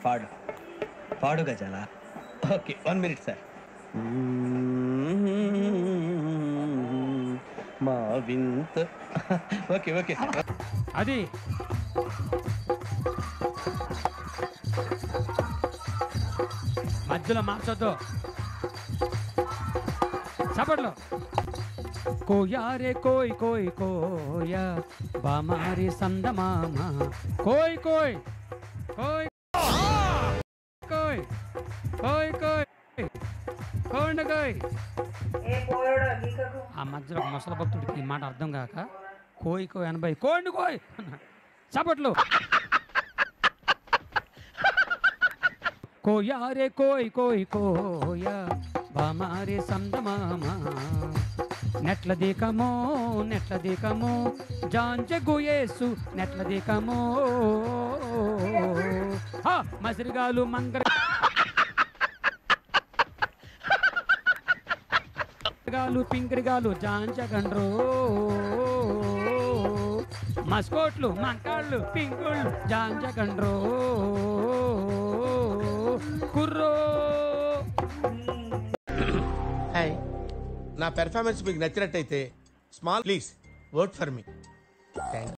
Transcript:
పాడు పాడు గజాల. Okay 1 minute sir. మా వింత. Okay okay sir. అది మధ్యలో మార్చొద్దు. చప్పట్లో కోయారే కోయ్ కోయ్ కోయా బామారి సందమామ కోయ్ కోయ్ కోయ్ కోయ్ కోయ్ కోయ్ కోండ కోయ్. ఆ మధ్యలో ఒక ముసలి భక్తుడికి ఈ మాట అర్థం కాక కోయ్ కోయ్ అనబై కోండు కోయ్ చప్పట్లు. కోయారే కోయ్ కోయ్ కోయా బామారే సందమామ నెట్ల దీకమో జాంచె గుయేసు నెట్ల దీకమో మసిరిగాలు మంగరగాలు పింకరిగాలు జాంచగండ్రో మస్కోట్లు మంకాళ్ళు పింకుళ్ళు జాంచగండ్రో కుర్రో. హాయ్, నా పెర్ఫార్మెన్స్ మీకు నచ్చినట్టయితే small please vote for me. Thank you.